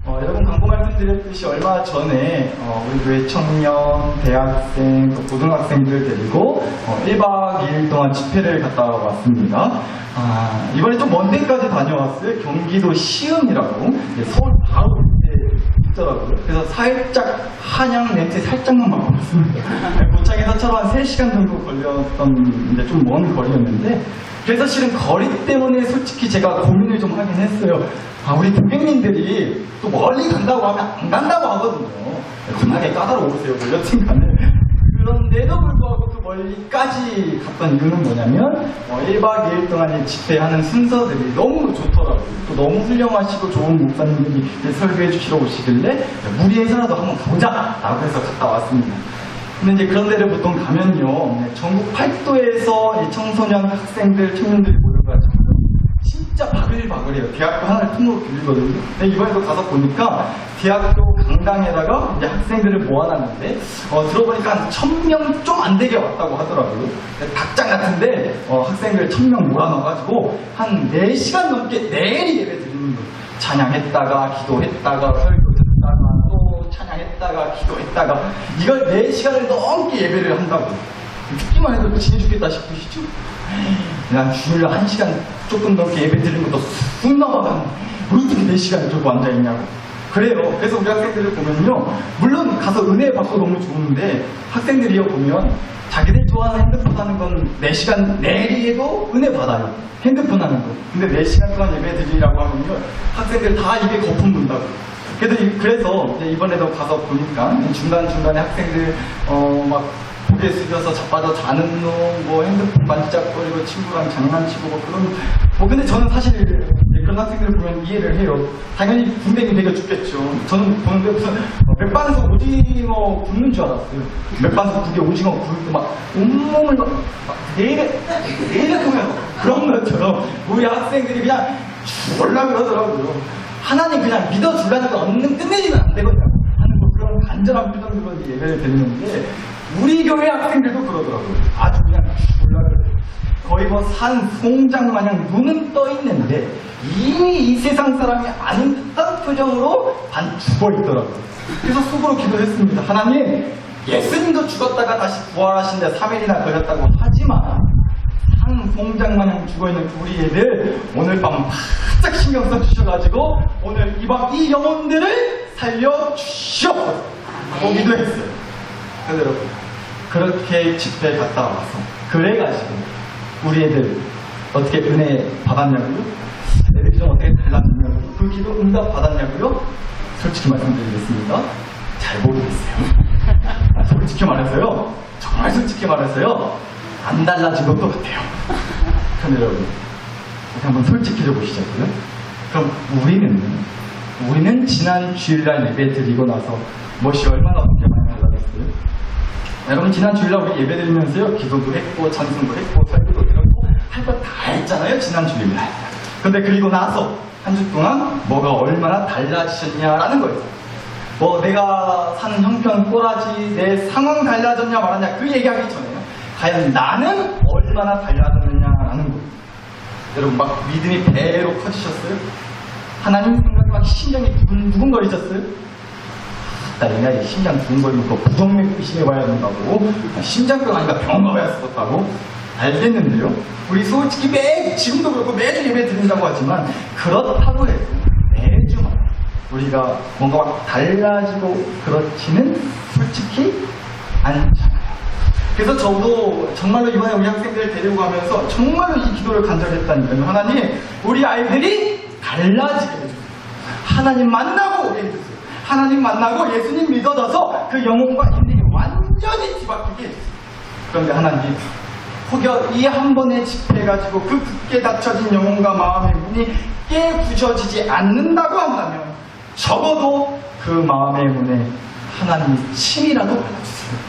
여러분 광고 말씀드렸듯이 얼마 전에 우리 교회 청년, 대학생, 또 고등학생들 데리고 1박 2일 동안 집회를 갔다 왔습니다. 이번에 좀 먼 데까지 다녀왔어요. 경기도 시흥이라고. 서울 바로 밑에 있더라고요. 그래서 살짝 한양 냄새 살짝만 맡아봤습니다. 도착해서 차로 한 3시간 정도 걸렸던 이제 좀 먼 거리였는데, 그래서 실은 거리 때문에 솔직히 제가 고민을 좀 하긴 했어요. 우리 고객님들이 또 멀리 간다고 하면 안 간다고 하거든요. 겁나게 까다로우세요. 뭐 여튼간에. 그런데도 불구하고 그 멀리까지 갔던 이유는 뭐냐면 1박 2일 동안 집회하는 순서들이 너무 좋더라고요. 또 너무 훌륭하시고 좋은 목사님들이 설교해 주시러 오시길래 무리해서라도 한번 가보자 라고 해서 갔다 왔습니다. 근데 이제 그런 데를 보통 가면요, 전국 8도에서 청소년, 학생들, 청년들이 모여가지고 진짜 바글바글해요. 대학교 하나를 틈으로 빌리거든요. 근데 이번에도 가서 보니까 대학교 강당에다가 이제 학생들을 모아놨는데 들어보니까 한 1000명 좀 안 되게 왔다고 하더라고요. 닭장 같은데 학생들 1000명 몰아넣어가지고 한 4시간 넘게 내리 예배 드리는 거예요. 찬양했다가 기도했다가 설교 듣다가 또 찬양했다가 기도했다가 이걸 4시간을 넘게 예배를 한다고. 듣기만 해도 지내 죽겠다 싶으시죠? 그냥 주일날 1시간 조금 넘게 예배 드리는 것도 쑥 넘어가면 어떻게 4시간을 들고 앉아있냐고. 그래요. 그래서 우리 학생들을 보면요, 물론 가서 은혜 받고 너무 좋은데 학생들이요 보면 자기들 좋아하는 핸드폰 하는 건 4시간 내리에도 은혜 받아요. 핸드폰 하는 거. 근데 4시간 동안 예배 드리라고 하면요 학생들 다 입에 거품 문다고. 그래서 이번에도 가서 보니까 중간중간에 학생들 막 고개 숙여서 자빠져 자는 놈, 뭐 핸드폰 만지작거리고 친구랑 장난치고 뭐 그런 근데 저는 사실 그런 학생들을 보면 이해를 해요. 당연히 군대인이 되게 죽겠죠. 저는 보는데 무슨 맥반석 오징어 굽는 줄 알았어요. 맥반석 국에 오징어 구울 때 막 온몸을 막 내일 보면 그런 것처럼 우리 학생들이 그냥 죽으려고 그러더라고요. 하나님 그냥 믿어주려는 거 없는 끝내지면 안 되거든요 하는 뭐 그런 간절한 표정으로 예배를 드리는데, 우리 교회 학생들도 그러더라고요. 아주 그냥 죽으려고 거의 뭐 산 송장 마냥 눈은 떠 있는데 이미 이 세상 사람이 아닌 듯한 표정으로 반 죽어 있더라고요. 그래서 속으로 기도했습니다. 하나님, 예수님도 죽었다가 다시 부활하신데 3일이나 걸렸다고 하지만 산 송장 마냥 죽어 있는 우리 애들 오늘 밤 바짝 신경 써주셔가지고 오늘 이 영혼들을 살려주시옵소서 하고 기도했어요. 여러분, 그렇게 집회에 갔다 와서 그래가지고 우리 애들 어떻게 은혜 받았냐고요? 애들이 좀 어떻게 달랐냐고요? 그 기도 응답 받았냐고요? 솔직히 말씀드리겠습니다. 잘 모르겠어요. 솔직히 말해서요, 정말 솔직히 말해서요, 안 달라진 것도 같아요. 그런데 여러분, 이렇게 한번 솔직해져 보시자고요. 그럼 우리는 지난 주일날 예배 드리고 나서 무엇이 얼마나 어떻게 많이 달라졌어요? 여러분, 지난 주일날 우리 예배 드리면서요, 기도도 했고 찬송도 했고 설교도 들었고 할 거 다 했잖아요, 지난 주일날. 근데 그리고 나서 한 주 동안 뭐가 얼마나 달라지셨냐라는 거예요. 뭐 내가 사는 형편 꼬라지, 내 상황 달라졌냐 말았냐 그 얘기하기 전에요, 과연 나는 얼마나 달라졌느냐라는 거예요. 여러분, 막 믿음이 배로 커지셨어요? 하나님 생각에 막 심장이 두근두근거리셨어요? 내가 심장 두근거리면 그 부정맥 의심해봐야 된다고, 심장병 아니까 병원 가봐야 썼다고 알겠는데요. 우리 솔직히 지금도 그렇고 매주 예배 드린다고 하지만 그렇다고 해도 매주마다 우리가 뭔가 막 달라지고 그렇지는 솔직히 않잖아요. 그래서 저도 정말로 이번에 우리 학생들을 데리고 가면서 정말로 이 기도를 간절했다니까요. 하나님, 우리 아이들이 달라지게 해주세요. 하나님 만나고 오게 해주세요. 하나님 만나고 예수님 믿어져서 그 영혼과 인생이 완전히 뒤바뀌게 해주세요. 그런데 하나님, 혹여 이 한 번의 집회해가지고 그 굳게 닫혀진 영혼과 마음의 문이 깨부셔지지 않는다고 한다면 적어도 그 마음의 문에 하나님이 침이라도 발라주세요.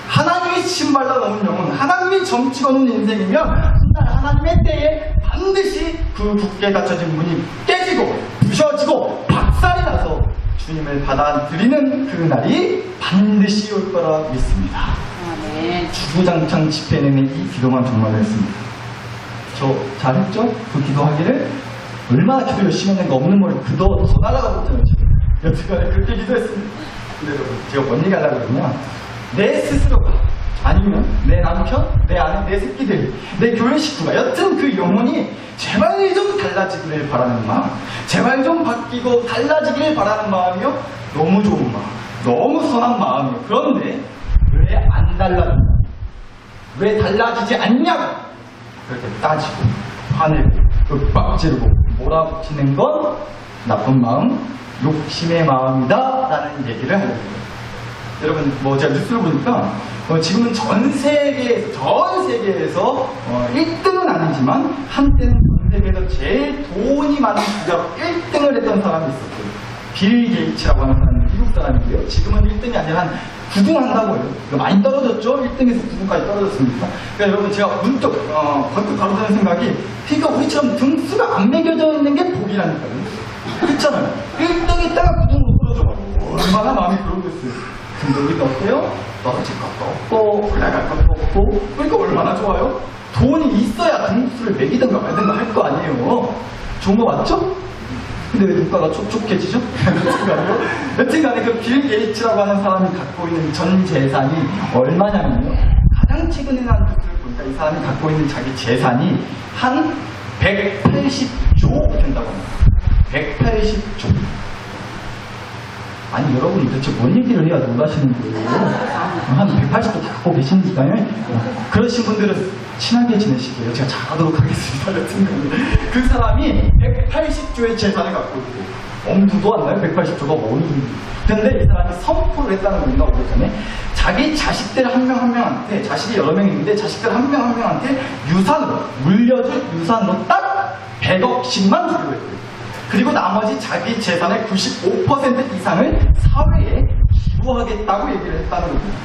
하나님이 침 발라놓은 영혼, 하나님이 점치고 놓은 인생이면 하나님의 때에 반드시 그 굳게 닫혀진 문이 깨지고 부셔지고 박살이 나서 주님을 받아들이는 그 날이 반드시 올 거라 믿습니다. 네. 주구장창 집회 내내 이 기도만 정말로 했습니다. 저 잘했죠? 그 기도하기를. 얼마나 기도 열심히 했는가. 없는 머리 그도 더 날아가고 있잖아요. 여튼간에 그렇게 기도했습니다. 근데 여러분, 제가 뭔 얘기 하려고 그러냐? 내 스스로가, 아니면 내 남편, 내 아내, 내 새끼들, 내 교회 식구가, 여튼 그 영혼이 제발 좀 달라지기를 바라는 마음, 제발 좀 바뀌고 달라지기를 바라는 마음이요. 너무 좋은 마음, 너무 선한 마음이에요. 그런데 왜 안 달라진다? 왜 달라지지 않냐고 그렇게 따지고 화내고 윽박지르고 몰아붙이는 건 나쁜 마음, 욕심의 마음이다 라는 얘기를 하려고 해요. 여러분, 제가 뉴스를 보니까 지금은 전 세계에서 1등은 아니지만 한때는 전 세계에서 제일 돈이 많은 부자로 1등을 했던 사람이 있었고요. 빌 게이츠라고 하는 사람은 미국 사람인데요. 지금은 1등이 아니라 한 9등 한다고 해요. 많이 떨어졌죠? 1등에서 9등까지 떨어졌습니다. 그러니까 여러분, 제가 문득 번뜩 바로 드는 생각이, 그러니까 우리처럼 등수가 안 매겨져 있는 게 복이라니까요. 그렇잖아요. 1등 있다가 9등으로 떨어져가지고 얼마나 마음이 그러겠어요. 근데 우리가 어때요? 떨어질 것도 없고 올라갈 것도 없고, 그러니까 얼마나 좋아요? 돈이 있어야 등수를 매기든가 말든가 할 거 아니에요. 좋은 거 맞죠? 근데 왜 물가가 촉촉해지죠? 여튼간에 그 빌 게이츠라고 하는 사람이 갖고 있는 전 재산이 얼마냐면요, 가장 최근에 난 뉴스를 보니까 이 사람이 갖고 있는 자기 재산이 한 180조 된다고 합니다. 180조. 아니, 여러분 도대체 뭔 얘기를 해야 놀라시는 거예요? 한 180조 다 갖고 계시니까요. 그러신 분들은 친하게 지내시게요. 제가 잘하도록 하겠습니다. 여튼간에 그 사람이 180조의 재산을 갖고 있고, 엄두도 안 나요. 180조가 뭔지. 근데 이 사람이 선포를 했다는 겁니다. 오기 전에 자기 자식들 한 명 한 명한테, 자식이 여러 명 있는데 자식들 한 명 한 명한테 유산으로, 물려줄 유산으로 딱 100억씩만 주기로 했고요. 그리고 나머지 자기 재산의 95% 이상을 사회에 기부하겠다고 얘기를 했다는 겁니다.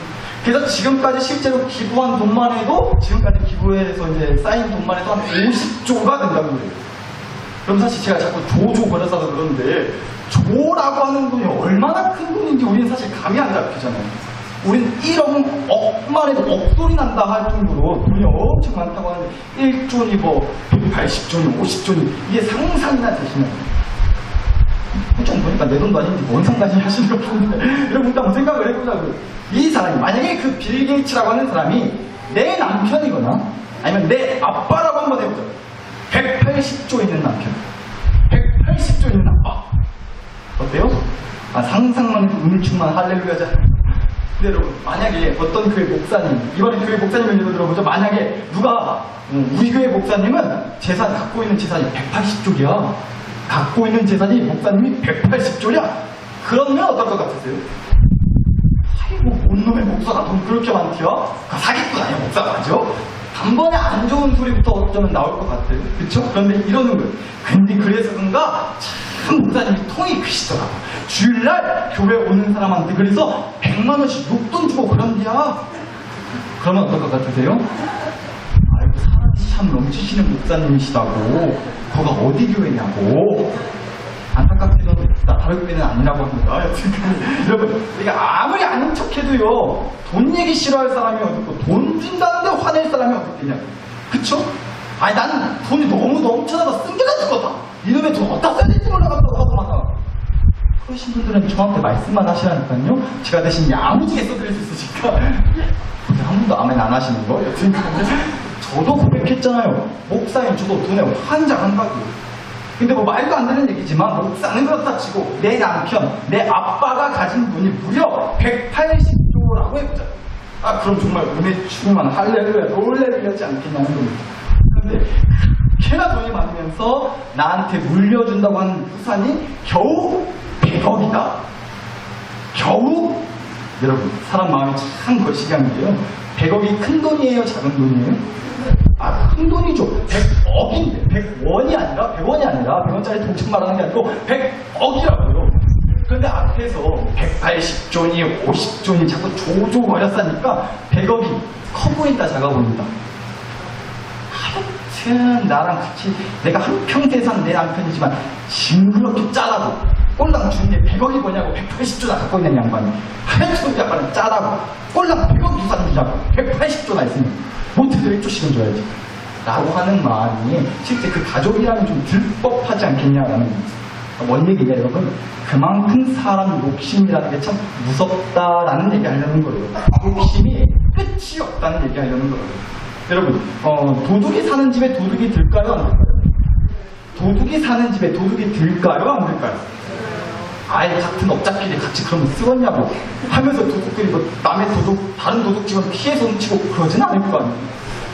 그래서 지금까지 실제로 기부한 돈만 해도, 지금까지 기부해서 이제 쌓인 돈만 해도 한 50조가 된다고 그래요. 그럼 사실 제가 자꾸 조조 버려서 그러는데, 조라고 하는 돈이 얼마나 큰 돈인지 우리는 사실 감이 안 잡히잖아요. 우리는 1억, 억만 해도 억소리 난다 할 정도로 돈이 엄청 많다고 하는데, 1조니 180조니 50조니 이게 상상이나 되시나요? 좀 보니까 내 돈도 아닌지 뭔 상관이 하시는 것 같은데, 여러분 한번 생각을 해보자고요. 이 사람이, 만약에 그 빌 게이츠라고 하는 사람이 내 남편이거나 아니면 내 아빠라고 한번 해보자. 180조 있는 남편, 180조 있는 아빠, 어때요? 상상만 해도 음충만 할렐루야잖아요. 근데 여러분, 만약에 어떤 교회 목사님, 이번에 교회 목사님 얘기도 들어보죠. 만약에 누가, 우리 교회 목사님은 갖고 있는 재산이 180조야. 갖고 있는 재산이 목사님이 180조냐? 그러면 어떨 것 같으세요? 아이고, 뭔 놈의 목사가 돈 그렇게 많대요? 사기꾼 아니야, 목사가 맞죠? 단번에 안 좋은 소리부터 어쩌면 나올 것 같아요. 그쵸? 그런데 이러는 거예요. 근데 그래서 그런가 참 목사님이 통이 크시더라고. 주일날 교회 오는 사람한테 그래서 100만원씩 용돈 주고 그런디야. 그러면 어떨 것 같으세요? 아이고, 사람이 참 넘치시는 목사님이시다고. 거가 어디 교회냐고. 안타깝게도 다른 교회는 아니라고 합니다. 여러분, 우리가 아무리 아는 척해도요, 돈 얘기 싫어할 사람이 어딨고, 돈 준다는데 화낼 사람이 어딨겠냐. 그쵸? 아니, 나는 돈이 너무 넘쳐나서 쓴게다 죽었다. 이놈의 돈 어디다 써야 될지 몰라가지고 하고 막. 그러신 분들은 저한테 말씀만 하시라니까요. 제가 대신 야무지게 써드릴 수 있으니까. 근데 한 번도 아멘 안 하시는 거? 여튼 저도 고백했잖아요. 목사님, 저도 돈에 환장한다고요. 근데 말도 안 되는 얘기지만, 목사는 그렇다 치고 내 남편, 내 아빠가 가진 돈이 무려 180조라고 해보자. 그럼 정말 은혜 충만 할렐루야 놀래리지 않겠냐는 겁니다. 그런데 그렇게나 돈이 많으면서 나한테 물려준다고 하는 유산이 겨우 100억이다. 겨우? 여러분, 사람 마음이 참 거시기한 게요. 100억이 큰 돈이에요, 작은 돈이에요? 큰 돈이죠. 100억인데, 100원이 아니라, 100원이 아니라, 100원짜리 동전 말하는 게 아니고 100억이라고요. 그런데 앞에서 180조니 50조니 자꾸 조조거렸으니까 100억이 커 보인다, 작아 보인다. 하여튼 나랑 같이 내가 한평생 산 내 남편이지만 징그럽게 짜라고, 꼴랑 주는 게 100억이 뭐냐고 180조나 갖고 있는 양반이, 하여튼 약간 짜라고 꼴랑 100억 유산이라고 180조나 있으면 못해도 1조씩은 줘야지 라고 하는 마음이 실제 그 가족이라면 좀 들법하지 않겠냐라는 겁니다. 뭔 얘기냐 여러분? 그만큼 사람 욕심이라는 게 참 무섭다라는 얘기 하려는 거예요. 욕심이 끝이 없다는 얘기 하려는 거예요. 여러분, 도둑이 사는 집에 도둑이 들까요? 안 들까요? 도둑이 사는 집에 도둑이 들까요? 안 들까요? 아예 같은 업자끼리 같이 그러면 쓰겠냐고 하면서 도둑들이 뭐 남의 도둑, 다른 도둑집은 피해서 훔치고 그러진 않을 거 아니에요.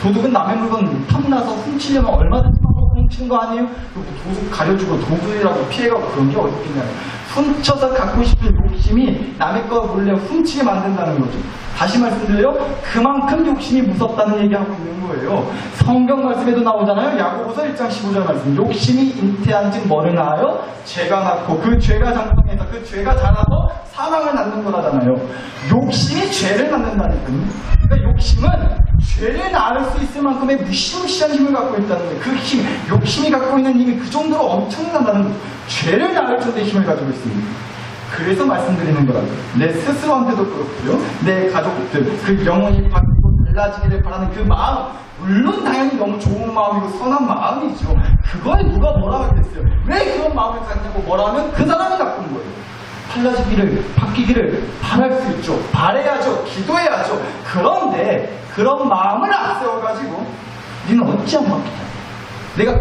도둑은 남의 물건 탐나서 훔치려면 얼마든지 훔치는 거 아니에요? 그리고 도둑 가려주고 도둑이라고 피해가고 그런 게 어딨겠냐요. 훔쳐서 갖고 싶은 욕심이 남의 거 몰래 훔치게 만든다는 거죠. 다시 말씀드려요. 그만큼 욕심이 무섭다는 얘기하고 있는 거예요. 성경 말씀에도 나오잖아요. 야고보서 1장 15절 말씀. 욕심이 잉태한즉 뭐를 낳아요? 죄가 낳고 그 죄가 장성해서 그 죄가 자라서 사망을 낳는 거라잖아요. 욕심이 죄를 낳는다니까요. 그러니까 욕심은 죄를 낳을 수 있을 만큼의 무시무시한 힘을 갖고 있다는 거예요. 그 힘, 욕심이 갖고 있는 힘이 그 정도로 엄청나다는 거예요. 죄를 낳을 정도의 힘을 가지고 있습니다. 그래서 말씀드리는 거라고요. 내 스스로한테도 그렇고요. 내 가족들, 그 영혼이 바뀌고 달라지기를 바라는 그 마음, 물론 당연히 너무 좋은 마음이고 선한 마음이죠. 그거에 누가 뭐라고 했겠어요. 왜 그런 마음을 갖냐고 뭐라면 그 사람이 나쁜 거예요. 달라지기를, 바뀌기를 바랄 수 있죠. 바라야죠. 기도해야죠. 그런데 그런 마음을 앞세워가지고 니는 어찌 안 바뀌냐. 내가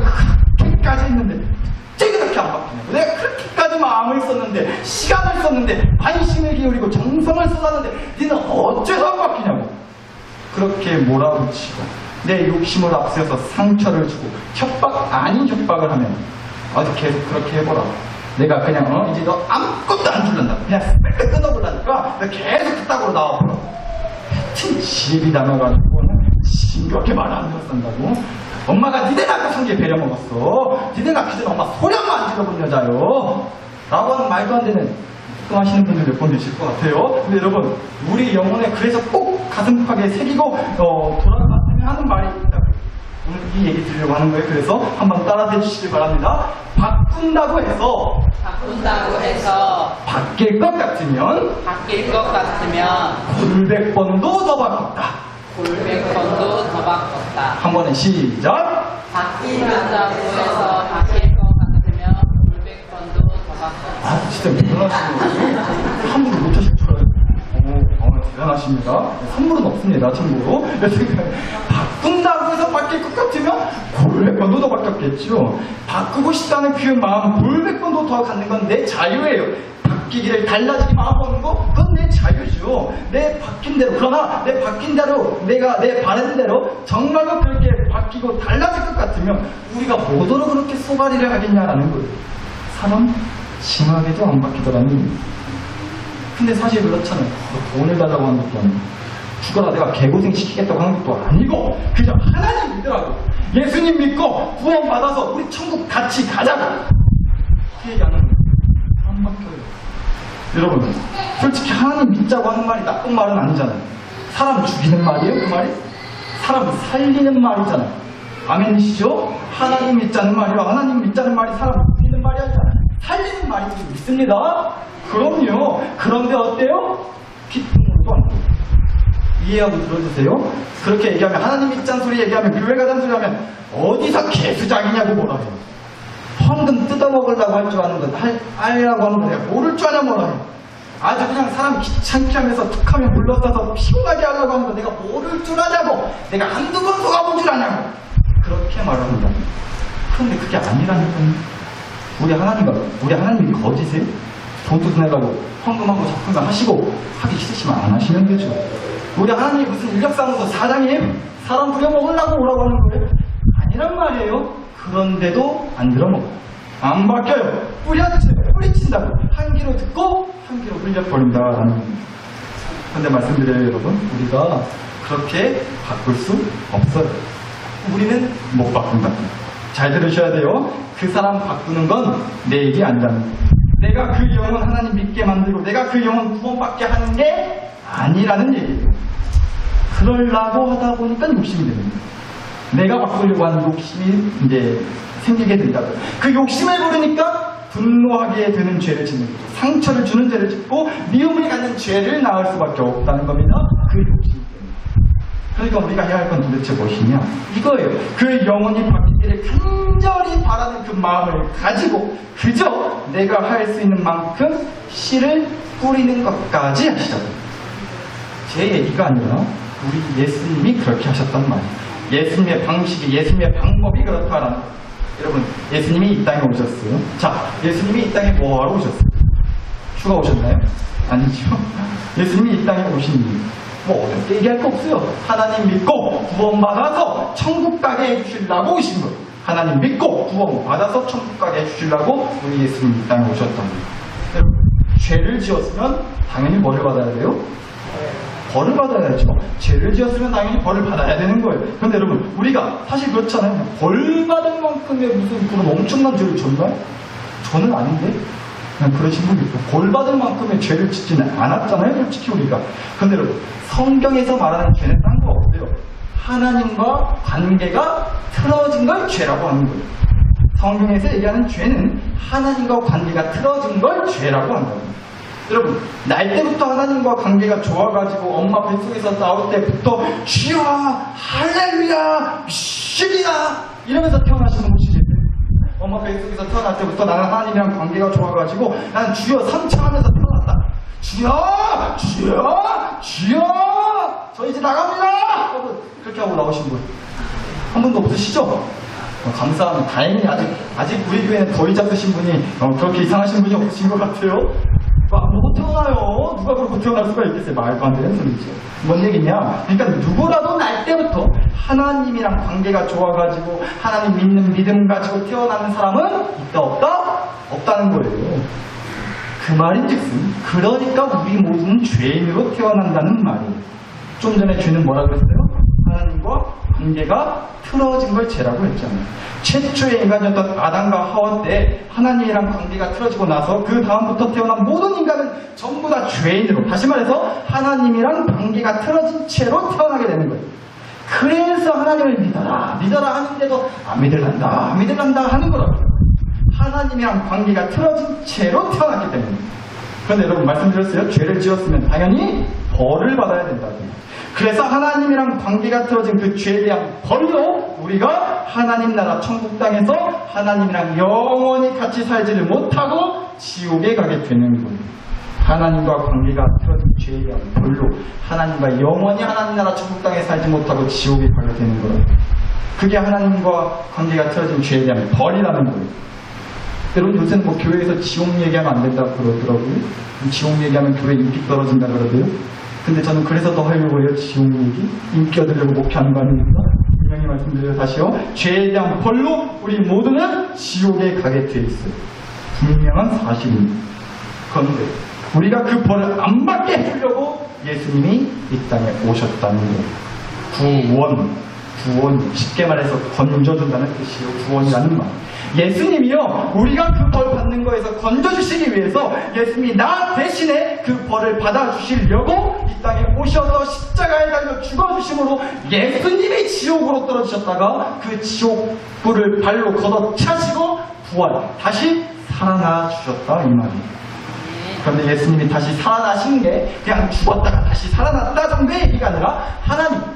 그렇게까지 했는데 어째 그렇게 안 바뀌냐고. 내가 그렇게까지 마음을 썼는데, 시간을 썼는데, 관심을 기울이고 정성을 쏟았는데 니는 어째서 안 바뀌냐고. 그렇게 몰아붙이고 내 욕심을 앞세워서 상처를 주고 협박 아닌 협박을 하면 어디 계속 그렇게 해보라. 내가 그냥 이제 너 아무것도 안 줄란다. 그냥 spek 끊어보려니까 너 계속 그따구로 나와보라. 하여튼 지혜비 남아가지고는 징그럽게 말 안 들었단다고. 엄마가 니네 낳고 성게 배려먹었어. 니네 낳기 전에 엄마 소량만 안 질러본 여자요. 라고 하는 말도 안 되는 하시는 분들 몇 번 계실 것 같아요. 근데 여러분, 우리 영혼에 그래서 꼭 가슴팍에 새기고 돌아갔으면 하는 말이 있다고. 오늘 이 얘기 드리려고 하는 거예요. 그래서 한번 따라해 주시기 바랍니다. 바꾼다고 해서 바뀔 것 같으면 900번도 더 바꿨다. 한 번에 시작. 바뀐다고 해서 바뀔 것 같으면 900번도 더 바꿨다. 아, 진짜 대단하시네요. 한국을 못하실 줄 알아요. 대단하십니다. 선물은 없습니다, 참고로. 바꾼다고 해서 바뀔 것 같으면 900번도 더 바뀌었겠죠. 바꾸고 싶다는 그 마음 900번도 더 갖는 건 내 자유예요. 바뀌기를 달라지기 마음먹는 거, 그건 내 자유죠. 내 바뀐 대로, 그러나 내 바뀐 대로, 내가 내 바른 대로 정말로 그렇게 바뀌고 달라질 것 같으면 우리가 뭐더러 그렇게 쏘가리를 하겠냐라는 거예요. 사람 심하게도 안 바뀌더라는 얘기입니다. 근데 사실 그렇잖아요. 돈을 달라고 하는 것도 아니고, 죽어라 내가 개고생 시키겠다고 하는 것도 아니고, 그저 하나님 믿으라고, 예수님 믿고 구원 받아서 우리 천국 같이 가자고, 그 얘기하는 거예요. 안 바뀌어요. 여러분, 솔직히 하나님 믿자고 하는 말이 나쁜 말은 아니잖아요. 사람 죽이는 말이에요, 그 말이? 사람 살리는 말이잖아요. 아멘이시죠? 하나님 믿자는 말이요, 하나님 믿자는 말이 사람 죽이는 말이 아니라 살리는 말인지 믿습니다. 그럼요. 그런데 어때요? 기쁨으로도 안 돼요. 이해하고 들어주세요. 그렇게 얘기하면, 하나님 믿자는 소리 얘기하면, 교회 가자는 소리 하면 어디서 개수작이냐고 뭐라 해요. 헌금 뜯어먹으려고 할 줄 아는 건 알라고 하는 거 내가 모를 줄 아냐 뭐라 해요. 아주 그냥 사람 귀찮게 하면서 툭하면 불러서서 피곤하게 하려고 하는 거 내가 모를 줄 아냐고, 내가 한두 번 속아본 줄 아냐고, 그렇게 말합니다. 그런데 그게 아니라니까요. 우리 하나님이 거짓이에요? 돈 뜯어내려고 헌금하고 작품을 하시고, 하기 싫으시면 안 하시면 되죠. 우리 하나님이 무슨 인력사무소 사장이에요? 사람 부려먹으려고 오라고 하는 거예요? 아니란 말이에요. 그런데도 안 들어먹어요. 안 바뀌어요. 뿌리친다고. 한 귀로 듣고 한 귀로 흘려버린다라는. 그런데 말씀드려요, 여러분. 우리가 그렇게 바꿀 수 없어요. 우리는 못 바꾼다. 잘 들으셔야 돼요. 그 사람 바꾸는 건 내 일이 아니라는 거예요. 내가 그 영혼 하나님 믿게 만들고 내가 그 영혼 구원받게 하는 게 아니라는 얘기예요. 그러려고 하다 보니까 욕심이 됩니다. 내가 바꾸려고 하는 욕심이 이제 생기게 된다고요. 그 욕심을 부르니까 분노하게 되는 죄를 짓는 거죠. 상처를 주는 죄를 짓고 미움을 갖는 죄를 낳을 수밖에 없다는 겁니다. 그 욕심 때문에. 그러니까 우리가 해야 할 건 도대체 무엇이냐? 이거예요. 그 영혼이 바뀌기를 간절히 바라는 그 마음을 가지고 그저 내가 할 수 있는 만큼 씨를 뿌리는 것까지 하시자고요. 제 얘기가 아니라 우리 예수님이 그렇게 하셨단 말이에요. 예수님의 방식이, 예수님의 방법이 그렇다라는 거예요. 여러분, 예수님이 이 땅에 오셨어요. 자, 예수님이 이 땅에 뭐하러 오셨어요? 휴가 오셨나요? 아니죠. 예수님이 이 땅에 오신 이유, 뭐 어렵게 얘기할 거 없어요. 하나님 믿고 구원받아서 천국 가게 해주시려고 오신 거예요. 하나님 믿고 구원받아서 천국 가게 해주시려고 우리 예수님이 이 땅에 오셨던 거예요. 여러분, 죄를 지었으면 당연히 뭐를 받아야 돼요? 벌을 받아야죠. 죄를 지었으면 당연히 벌을 받아야 되는 거예요. 그런데 여러분, 우리가 사실 그렇잖아요. 벌 받은 만큼의 무슨 그런 엄청난 죄를 졌나요? 저는 아닌데. 그냥 그러신 분이 있고, 벌 받은 만큼의 죄를 짓지는 않았잖아요, 솔직히 우리가. 근데 여러분, 성경에서 말하는 죄는 딴 거 없어요. 하나님과 관계가 틀어진 걸 죄라고 하는 거예요. 성경에서 얘기하는 죄는 하나님과 관계가 틀어진 걸 죄라고 한다고. 여러분, 날 때부터 하나님과 관계가 좋아가지고 엄마 뱃속에서 나올 때부터 주여 할렐루야 믿습니다 이러면서 태어나신 분 혹시 계세요? 엄마 뱃속에서 태어날 때부터 나는 하나님이랑 관계가 좋아가지고 나는 주여 삼창하면서 태어났다. 주여 주여 주여 저 이제 나갑니다. 여러분, 그렇게 하고 나오신 분 한 분도 없으시죠? 감사합니다. 다행히 아직 우리 교회는 더 이자 쓰신 분이 그렇게 이상하신 분이 없으신 것 같아요. 못 태어나요. 누가 그렇게 태어날 수가 있겠어요. 말도 안 되는 소리죠. 뭔 얘기냐? 그러니까 누구라도 날 때부터 하나님이랑 관계가 좋아가지고 하나님 믿는 믿음 가지고 태어나는 사람은 있다 없다? 없다는 거예요. 그 말인즉슨 그러니까 우리 모두는 죄인으로 태어난다는 말이에요. 좀 전에 죄는 뭐라고 했어요? 하나님과 관계가 틀어진 걸 죄라고 했잖아요. 최초의 인간이었던 아담과 하와 때 하나님이랑 관계가 틀어지고 나서 그 다음부터 태어난 모든 인간은 전부 다 죄인으로, 다시 말해서 하나님이랑 관계가 틀어진 채로 태어나게 되는 거예요. 그래서 하나님을 믿어라 하는데도 안 믿을란다 하는 거라고요. 하나님이랑 관계가 틀어진 채로 태어났기 때문에. 그런데 여러분, 말씀드렸어요. 죄를 지었으면 당연히 벌을 받아야 된다고요. 그래서 하나님이랑 관계가 틀어진 그 죄에 대한 벌로 우리가 하나님 나라 천국 땅에서 하나님이랑 영원히 같이 살지를 못하고 지옥에 가게 되는 거예요. 하나님과 관계가 틀어진 죄에 대한 벌로 하나님과 영원히 하나님 나라 천국 땅에 살지 못하고 지옥에 가게 되는 거예요. 그게 하나님과 관계가 틀어진 죄에 대한 벌이라는 거예요. 여러분, 요새는 뭐 교회에서 지옥 얘기하면 안 된다고 그러더라고요. 지옥 얘기하면 교회 인기 떨어진다 그러대요. 근데 저는 그래서 더 하려고 해요. 지옥 얘기. 인기 얻으려고 목표하는 거 아닙니까? 분명히 말씀드려요. 다시요. 죄에 대한 벌로 우리 모두는 지옥에 가게 돼 있어요. 분명한 사실입니다. 그런데 우리가 그 벌을 안 받게 해주려고 예수님이 이 땅에 오셨다는 거예요. 구원, 쉽게 말해서 건져준다는 뜻이에요. 구원이라는 말. 예수님이요, 우리가 그 벌 받는 거에서 건져주시기 위해서 예수님이 나 대신에 그 벌을 받아주시려고 이 땅에 오셔서 십자가에 달려 죽어주심으로 예수님이 지옥으로 떨어지셨다가 그 지옥불을 발로 걷어차시고 부활, 다시 살아나 주셨다 이 말이에요. 그런데 예수님이 다시 살아나신 게 그냥 죽었다가 다시 살아났다 정도의 얘기가 아니라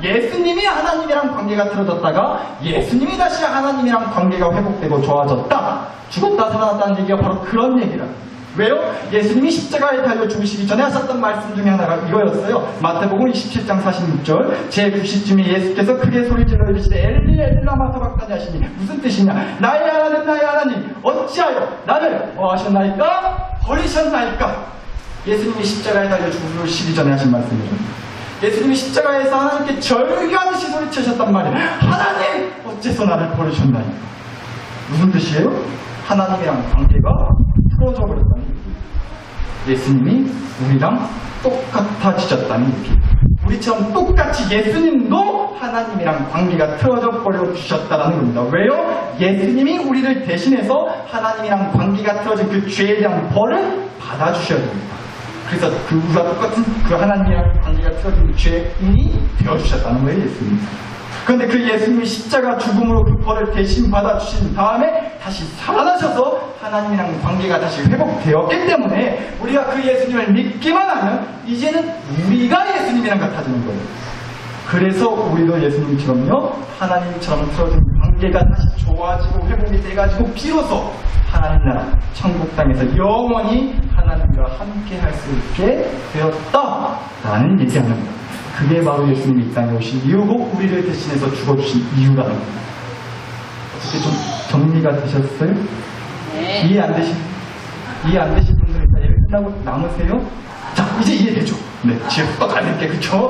예수님이 하나님이랑 관계가 틀어졌다가 예수님이 다시 하나님이랑 관계가 회복되고 좋아졌다. 죽었다 살아났다는 얘기가 바로 그런 얘기라. 왜요? 예수님이 십자가에 달려 죽으시기 전에 하셨던 말씀 중에 하나가 이거였어요. 마태복음 27장 46절 제9시쯤에 예수께서 크게 소리질러 이르시되 엘리 엘리 라마 사박다니 하시니 무슨 뜻이냐? 나의 하나님 어찌하여 나를 뭐 하셨나이까? 버리셨나이까? 예수님이 십자가에 달려 죽으시기 전에 하신 말씀이죠. 예수님이 십자가에서 하나님께 절규하듯이 소리치셨단 말이에요. 하나님 어째서 나를 버리셨나이까? 무슨 뜻이에요? 하나님이랑 관계가 틀어져 버렸다는 얘기예요. 예수님이 우리랑 똑같아지셨다는 얘기예요. 우리처럼 똑같이 예수님도 하나님이랑 관계가 틀어져 버려 주셨다는 겁니다. 왜요? 예수님이 우리를 대신해서 하나님이랑 관계가 틀어진 그 죄에 대한 벌을 받아주셔야 됩니다. 그래서 우리가 똑같은 그 하나님이랑 관계가 틀어진 죄인이 되어주셨다는 거예요, 예수님. 그런데 그 예수님이 십자가 죽음으로 그 벌을 대신 받아주신 다음에 다시 살아나셔서 하나님이랑 관계가 다시 회복되었기 때문에 우리가 그 예수님을 믿기만 하면 이제는 우리가 예수님이랑 같아지는 거예요. 그래서 우리도 예수님처럼요, 하나님처럼 틀어진 관계가 다시 좋아지고 회복이 돼가지고 비로소 하나님 나라 천국 땅에서 영원히 하나님과 함께 할 수 있게 되었다라는 얘기하는 거예요. 그게 바로 예수님이 이 땅에 오신 이유고 우리를 대신해서 죽어주신 이유라는 거예요. 어떻게 좀 정리가 되셨어요? 네. 이해 안 되신 분들 일단 예배 끝나고 남으세요? 자, 이제 이해되죠? 네, 지금 또 가는게 그쵸?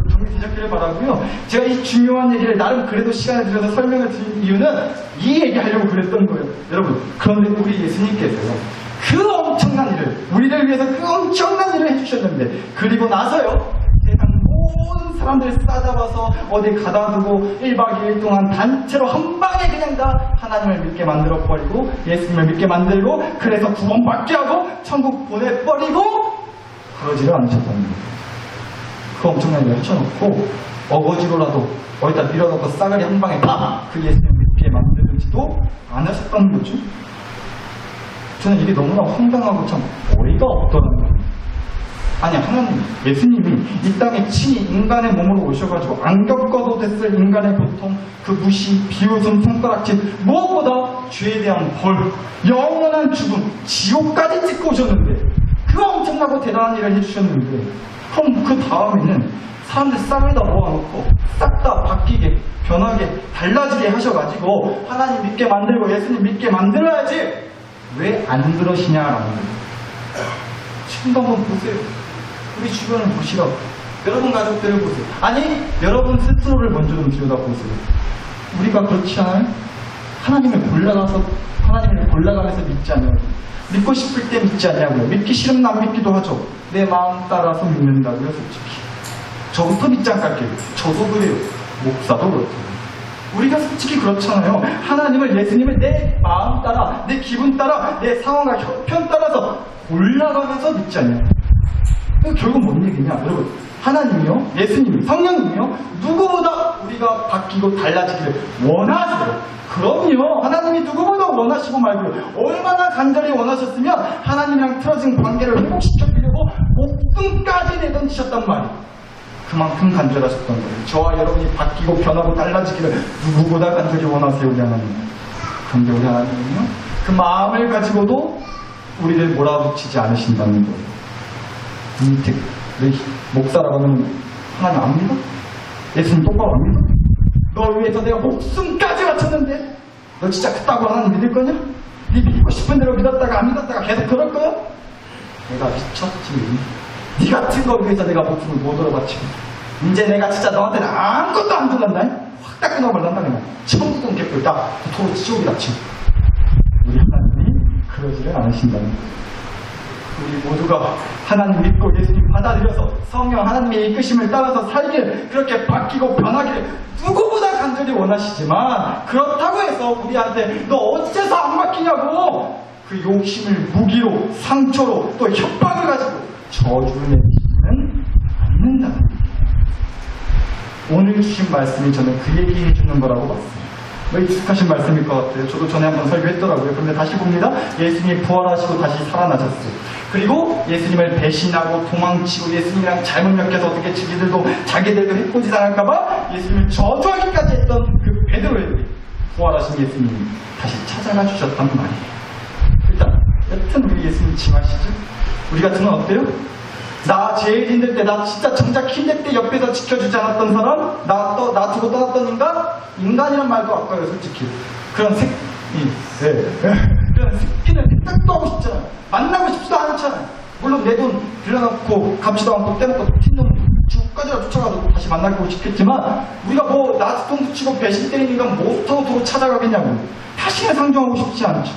정리되셨기를 바라고요. 제가 이 중요한 얘기를 나름 그래도 시간을 들여서 설명을 드린 이유는 이 얘기하려고 그랬던 거예요. 여러분, 그런데 우리 예수님께서요. 그 엄청난 일을, 우리를 위해서 그 엄청난 일을 해주셨는데, 그리고 나서요. 세상 모든 사람들 싸잡아서 어디 가다 두고 1박 2일 동안 단체로 한 방에 그냥 다 하나님을 믿게 만들어버리고 예수님을 믿게 만들고 그래서 구원받게 하고 천국 보내버리고 그러지를 않으셨다는 거예요. 그 엄청난 일을 헤쳐놓고 어거지로라도 어디다 밀어넣고 싸가리 한 방에 팍! 그 예수님을 믿게 만들지도 않으셨다는 거죠. 저는 이게 너무나 황당하고 참 어이가 없더라는 거예요. 아니 하나님, 예수님이 이 땅에 친히 인간의 몸으로 오셔가지고 안 겪어도 됐을 인간의 고통, 그 무시, 비웃음, 손가락질, 무엇보다 죄에 대한 벌, 영원한 죽음, 지옥까지 찍고 오셨는데 그 엄청나고 대단한 일을 해주셨는데 그럼 그 다음에는 사람들 싹을 다 모아놓고 싹 다 바뀌게, 변하게, 달라지게 하셔가지고 하나님 믿게 만들고 예수님 믿게 만들어야지 왜 안 그러시냐라는 거예요. 지금도 한번 보세요. 우리 주변을 보시라고. 여러분 가족들을 보세요. 아니, 여러분 스스로를 먼저 좀 들여다보세요. 우리가 그렇지 않아요? 하나님을 골라가면서 믿지 않냐고요. 믿고 싶을 때 믿지 않냐고요. 믿기 싫으면 안 믿기도 하죠. 내 마음 따라서 믿는다고요, 솔직히. 저부터 밑장 깔게요. 저도 그래요. 목사도 그렇고. 우리가 솔직히 그렇잖아요. 하나님을, 예수님을 내 마음 따라, 내 기분 따라, 내 상황과 형편 따라서 골라가면서 믿지 않냐고요. 결국 뭔 얘기냐, 여러분. 하나님이요, 예수님이, 성령님이요, 누구보다 우리가 바뀌고 달라지기를 원하세요. 그럼요. 하나님이 누구보다 원하시고 말고요. 얼마나 간절히 원하셨으면 하나님이랑 틀어진 관계를 회복시켜주려고 목숨까지 내던지셨단 말이에요. 그만큼 간절하셨던 거예요. 저와 여러분이 바뀌고 변하고 달라지기를 누구보다 간절히 원하세요, 우리 하나님. 그런데 우리 하나님은요, 그 마음을 가지고도 우리를 몰아붙이지 않으신다는 거예요. 밑에 목사라고 하면 하나님 안 믿어? 예수님 똑바로 안 믿어? 널 위해서 내가 목숨까지 바쳤는데 너 진짜 그따구 하나님 믿을 거냐? 네 믿고 싶은 대로 믿었다가 안 믿었다가 계속 그럴 거야? 내가 미쳤지. 네 같은 거 위해서 내가 목숨을 못 얻어바치고 이제 내가 진짜 너한테는 아무것도 안 줄란다. 확 딱 끊어버린다 그냥. 천국은 개뿔 딱 도로 지옥이다 지옥. 우리 하나님이 그러지를 않으신다는 거예요. 우리 모두가 하나님 믿고 예수님 받아들여서 성령 하나님의 이끄심을 따라서 살길, 그렇게 바뀌고 변하길 누구보다 간절히 원하시지만 그렇다고 해서 우리한테 너 어째서 안 바뀌냐고 그 욕심을 무기로, 상처로, 또 협박을 가지고 저주를 내리지는 않는다. 오늘 주신 말씀이 저는 그 얘기 해주는 거라고 봤어요. 익숙하신 말씀일 것 같아요. 저도 전에 한번 설교했더라고요. 그런데 다시 봅니다. 예수님이 부활하시고 다시 살아나셨어요. 그리고 예수님을 배신하고 도망치고 예수님이랑 잘못 엮여서 어떻게 자기들도 해코지 당할까봐 예수님을 저주하기까지 했던 그 베드로에게 부활하신 예수님이 다시 찾아가 주셨단 말이에요. 일단 여튼 우리 예수님 칭하시죠? 우리 같으면 어때요? 나 제일 힘들 때, 나 진짜 정작 힘들 때 옆에서 지켜주지 않았던 사람, 나 두고 떠났던 인간이란 말도 아까요, 솔직히. 그런 그런 새끼는 택도 하고 싶잖아요. 만나고 싶지도 않잖아요. 물론 내 돈 빌려놓고 갚지도 않고 떼놓고 튄놈 죽까지라 쫓아가도 다시 만나고 싶겠지만 우리가 뭐 나스통수 치고 배신 때리는 인간 못하고 두고 찾아가겠냐고. 다시는 상종하고 싶지 않죠.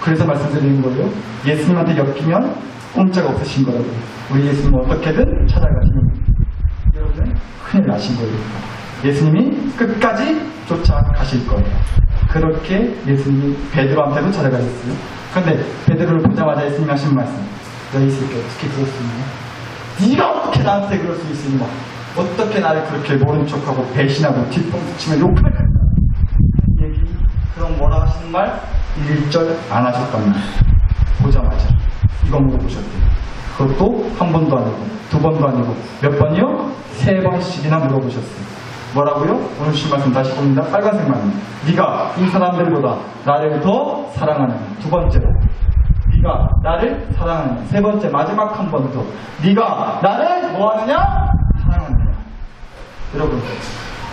그래서 말씀드리는 거예요. 예수님한테 엮이면 공짜가 없으신 거라고요. 우리 예수님은 어떻게든 찾아가시는 여러분은 큰일 나신 거예요. 예수님이 끝까지 쫓아가실 거예요. 그렇게 예수님이 베드로한테도 찾아가셨어요. 그런데 베드로를 보자마자 예수님이 하신 말씀, 너희 새끼 어떻게 그럴 수 있냐? 네가 어떻게 나한테 그럴 수 있으냐? 어떻게 나를 그렇게 모른 척하고 배신하고 뒷봉수 치며 욕할 그런 얘기, 그런 뭐라 하시는 말 1절 안 하셨단 말이에요. 보자마자 이거 물어보셨대요. 그것도 한 번도 아니고 두 번도 아니고 몇 번이요? 3번씩이나 물어보셨어요. 뭐라고요? 오늘 주신 말씀 다시 봅니다. 빨간색만. 네가 이 사람들보다 나를 더 사랑하는. 두 번째로, 네가 나를 사랑하는. 세 번째, 마지막 한 번 더. 네가 나를 뭐하느냐? 사랑하느냐. 여러분,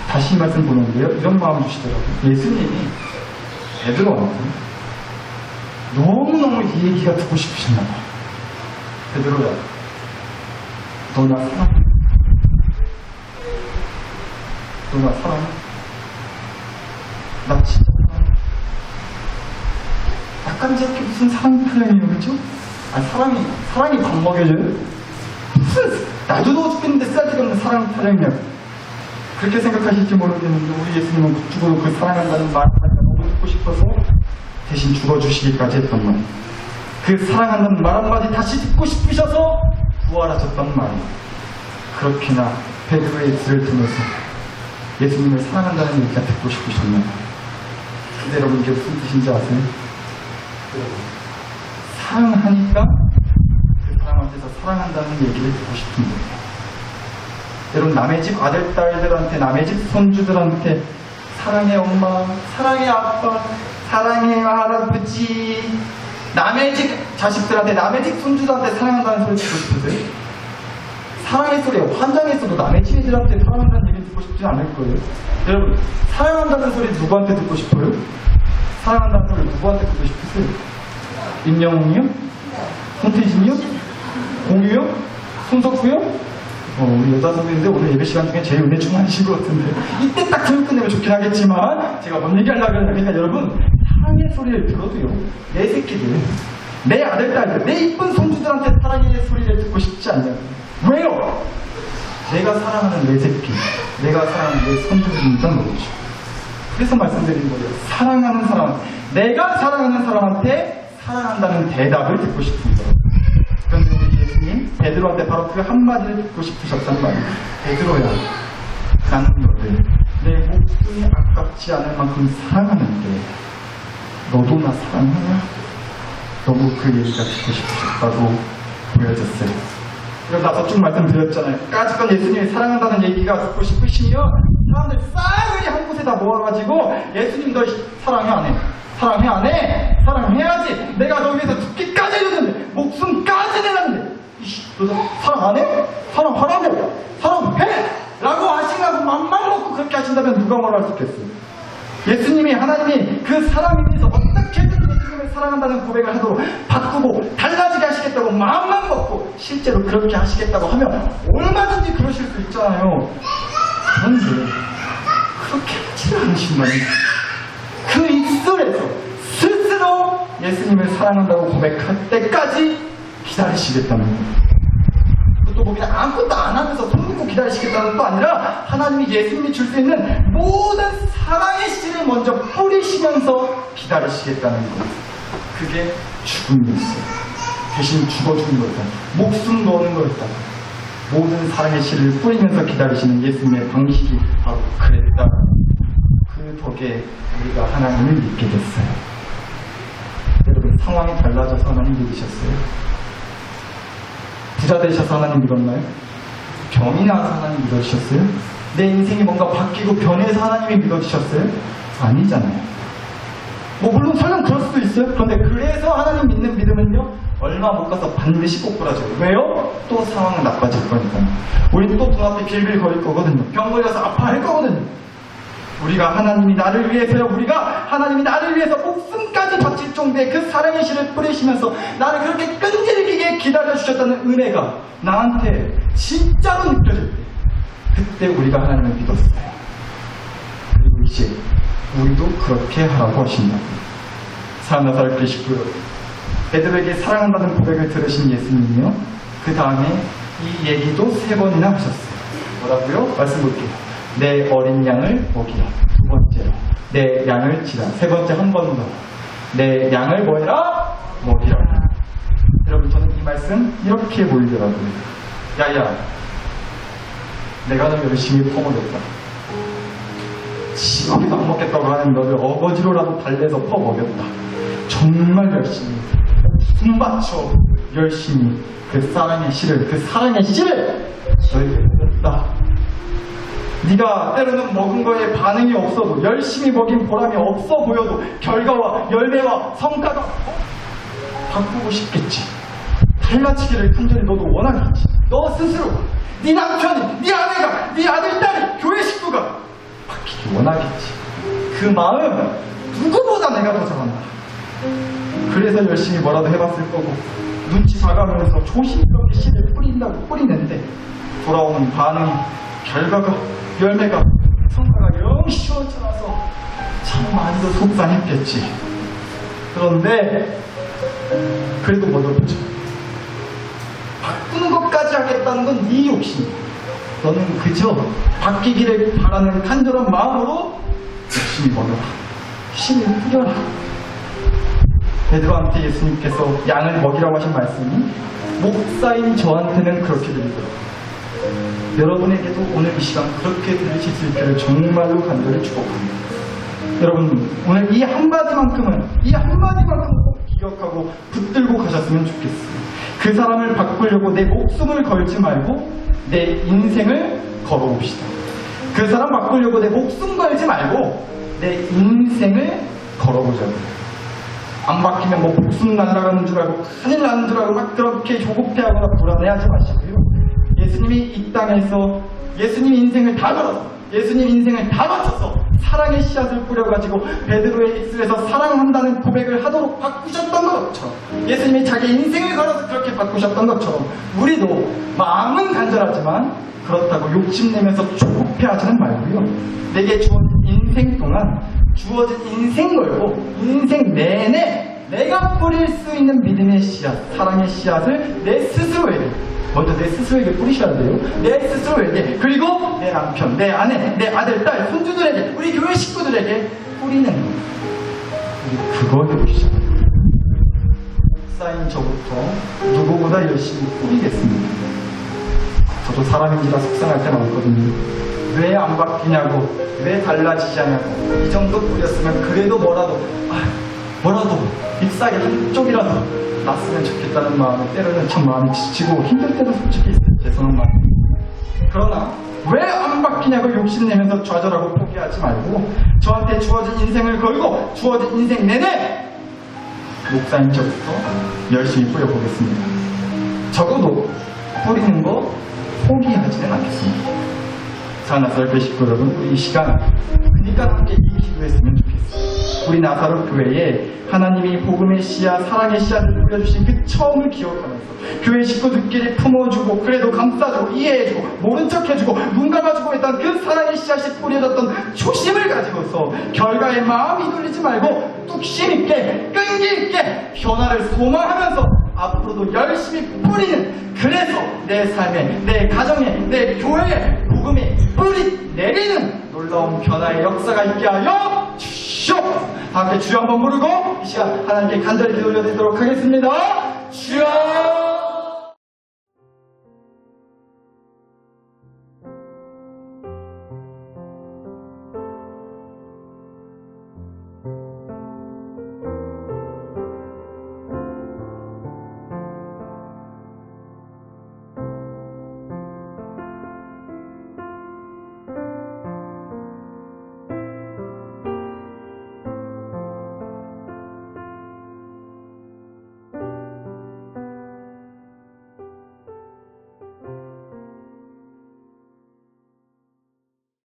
다시 이 말씀 보는데요. 이런 마음 주시더라고요. 예수님이 베드로한테 너무너무 이 얘기가 듣고 싶으셨나 봐. 베드로야, 너 나 사랑해? 너 나 사랑해? 나 진짜 사랑해? 약간 저렇게 무슨 사랑 표현이에요, 그렇죠? 아니, 사랑이 밥 먹여줘요? 무슨, 나도 넣어 죽겠는데 쓰잘데기 없는 사랑 표현이냐고. 그렇게 생각하실지 모르겠는데, 우리 예수님은 죽어도 그 사랑한다는 말 너무 듣고 싶어서 대신 죽어주시기까지 했단 말이에요. 그 사랑한다는 말 한마디 다시 듣고 싶으셔서 부활하셨단 말이에요. 그렇게나 베드로의 글을 통해서 예수님을 사랑한다는 얘기가 듣고 싶으셨나요? 근데 여러분, 이게 무슨 뜻인지 아세요? 사랑하니까 그 사람한테서 사랑한다는 얘기를 듣고 싶은 거예요. 여러분, 남의 집 아들, 딸들한테, 남의 집 손주들한테 사랑해 엄마, 사랑해 아빠, 사랑해 할아버지, 남의 집 자식들한테, 남의 집 손주들한테 사랑한다는 소리 듣고 싶으세요? 사랑의 소리가 환장했어도 남의 집 애들한테 사랑한다는 얘기 듣고 싶지 않을 거예요. 여러분, 사랑한다는 소리 누구한테 듣고 싶어요? 사랑한다는 소리 누구한테 듣고 싶으세요? 임영웅이요? 손태진이요? 공유요? 손석구요? 우리 여자 선배인데 오늘 예배 시간 중에 제일 은혜 충만하신 것 같은데 이때 딱 들을 끝내면 좋긴 하겠지만 제가 뭔 얘기하려고 하니까 여러분, 사랑의 소리를 들어도요, 내 새끼들, 내 아들, 딸들, 내 이쁜 손주들한테 사랑의 소리를 듣고 싶지 않냐고. 왜요? 내가 사랑하는 내 새끼, 내가 사랑하는 내 손주들이니까 그렇죠. 그래서 말씀드린 거예요. 사랑하는 사람, 내가 사랑하는 사람한테 사랑한다는 대답을 듣고 싶은 거예요. 그런데 우리 예수님 베드로한테 바로 그 한마디를 듣고 싶으셨단 말이에요. 베드로야, 나는 너를 내 목숨이 아깝지 않을 만큼 사랑하는데 너도 나 사랑하냐? 너무 그 얘기가 듣고 싶으셨다고 보여졌어요. 그래서 나서 쭉 말씀드렸잖아요. 까짓건 예수님이 사랑한다는 얘기가 듣고 싶으시면 사람들 싸그리 한 곳에 다 모아가지고 예수님 너 사랑해 안 해? 사랑해 안 해? 사랑해야지. 내가 너 위해서 죽기까지 해줬는데 목숨까지 내놨는데 너 사랑 안 해? 사랑하라고. 사랑해! 라고 하시라고 맘만 먹고 그렇게 하신다면 누가 뭐라 할 수 있겠어요? 예수님이, 하나님이 그 사랑에 대해서 어떻게든 예수님을 사랑한다는 고백을 하도록 바꾸고 달라지게 하시겠다고 마음만 먹고 실제로 그렇게 하시겠다고 하면 얼마든지 그러실 수 있잖아요. 그런데 그렇게 하지를 않으신 말이에요. 그 입술에서 스스로 예수님을 사랑한다고 고백할 때까지 기다리시겠다는 거예요. 또 뭐 그냥 아무것도 안 하면서 손 놓고 기다리시겠다는 것도 아니라 하나님이 예수님이 줄 수 있는 모든 사랑의 씨를 먼저 뿌리시면서 기다리시겠다는 거예요. 그게 죽음이었어요. 대신 죽어주는 거였다. 목숨 놓는 거였다. 모든 사랑의 씨를 뿌리면서 기다리시는 예수님의 방식이 바로 그랬다. 그 덕에 우리가 하나님을 믿게 됐어요. 여러분, 상황이 달라져서 하나님 믿으셨어요? 부자 되셔서 하나님 믿었나요? 병이 나서 하나님 믿어주셨어요? 내 인생이 뭔가 바뀌고 변해서 하나님이 믿어주셨어요? 아니잖아요. 뭐 물론 설령 그럴 수도 있어요. 그런데 그래서 하나님 믿는 믿음은요, 얼마 못 가서 반드시 꼬꾸라져요. 왜요? 또 상황은 나빠질 거니까요. 우리 또 눈앞에 빌빌 거릴 거거든요. 병 걸려서 아파할 거거든요. 우리가 하나님이 나를 위해서 목숨까지 바칠 정도의 그 사랑의 씨를 뿌리시면서 나를 그렇게 끈질기게 기다려주셨다는 은혜가 나한테 진짜로 느껴질 때, 그때 우리가 하나님을 믿었어요. 그리고 이제 우리도 그렇게 하라고 하신다고. 사람나사를 그리시고요. 베드로에게 사랑한다는 고백을 들으신 예수님이요, 그 다음에 이 얘기도 3번이나 하셨어요. 뭐라고요? 말씀 볼게요. 내 어린 양을 먹이라. 두 번째로 내 양을 치라. 세 번째 한 번 더. 내 양을 뭐 해라? 먹이라. 여러분, 저는 이 말씀 이렇게 보이더라고요. 야야, 내가 너 열심히 퍼먹였다. 지금도 안 먹겠다고 하는 너를 어거지로라도 달래서 퍼먹였다. 정말 열심히 숨 바쳐 열심히 그 사랑의 씨를 너에게 먹였다. 네가 때로는 먹은 거에 반응이 없어도 열심히 먹인 보람이 없어 보여도 결과와 열매와 성과가 바꾸고 싶겠지. 달라지기를 간절히 너도 원하겠지. 너 스스로, 네 남편이, 네 아내가, 네 아들, 딸이, 교회 식구가 바뀌기 원하겠지. 그 마음 누구보다 내가 더 잘한다. 그래서 열심히 뭐라도 해봤을 거고 눈치 봐가면서 조심스럽게 씨를 뿌리는데 돌아오는 반응이, 결과가, 열매가, 성과가 영 시원찮아서 참 많이도 속상했겠지. 그런데 그래도 뭐더보자. 바꾸는 것까지 하겠다는 건 네 욕심. 너는 그저 바뀌기를 바라는 간절한 마음으로 열심히 먹어라. 힘을 뿌려라. 베드로한테 예수님께서 양을 먹이라고 하신 말씀이 목사인 저한테는 그렇게 들리더라고요. 여러분에게도 오늘 이 시간 그렇게 들리실 수 있기를 정말로 간절히 축복합니다. 여러분, 오늘 이 한마디만큼은 꼭 기억하고 붙들고 가셨으면 좋겠어요. 그 사람을 바꾸려고 내 목숨을 걸지 말고 내 인생을 걸어봅시다. 그 사람 바꾸려고 내 목숨 걸지 말고 내 인생을 걸어보자고요. 안 바뀌면 뭐 목숨 날아가는 줄 알고 큰일 나는 줄 알고 막 그렇게 조급해하거나 불안해하지 마시고요. 예수님이 이 땅에서 예수님 인생을 다 걸어서, 예수님 인생을 다 바쳐서 사랑의 씨앗을 뿌려가지고 베드로의 입술에서 사랑한다는 고백을 하도록 바꾸셨던 것처럼, 예수님이 자기 인생을 걸어서 그렇게 바꾸셨던 것처럼 우리도 마음은 간절하지만 그렇다고 욕심내면서 조급해하지는 말고요. 내게 주어진 인생 동안 주어진 인생 걸고 인생 내내 내가 뿌릴 수 있는 믿음의 씨앗, 사랑의 씨앗을 내 스스로에게, 먼저 내 스스로에게 뿌리셔야 돼요. 내 스스로에게, 그리고 내 남편, 내 아내, 내 아들, 딸, 손주들에게, 우리 교회 식구들에게 뿌리는 것. 우리 그거 해보시죠. 쌓인 저부터 누구보다 열심히 뿌리겠습니다. 저도 사람인지라 속상할 때 많거든요. 왜 안 바뀌냐고, 왜 달라지지 않냐고. 이 정도 뿌렸으면 그래도 뭐라도 잎사귀 한쪽이라도 났으면 좋겠다는 마음에 때로는 참 마음이 지치고 힘들 때도 솔직히 있어요. 죄송한 마음. 그러나 왜 안 바뀌냐고 욕심내면서 좌절하고 포기하지 말고 저한테 주어진 인생을 걸고 주어진 인생 내내 목사인 저부터 열심히 뿌려보겠습니다. 적어도 뿌리는 거 포기하지는 않겠습니다. 나사로 교회 식구 여러분, 우리 이 시간 그러니까 함께 이 기도했으면 좋겠어요. 우리 나사로 교회에 하나님이 복음의 씨앗, 사랑의 씨앗을 뿌려주신 그 처음을 기억하면서 교회 식구들끼리 품어주고 그래도 감싸주고 이해해주고 모른 척해주고 눈 감아주고 했던 그 사랑의 씨앗이 뿌려졌던 초심을 가지고서 결과에 마음이 돌리지 말고 뚝심 있게 끈기 있게 변화를 소망하면서 앞으로도 열심히 뿌리는, 그래서 내 삶에, 내 가정에, 내 교회에 복음의 뿌리 내리는 놀라운 변화의 역사가 있게 하여 주시오. 함께 주여 한번 부르고 이 시간 하나님께 간절히 기도 올려드리도록 하겠습니다. 주여.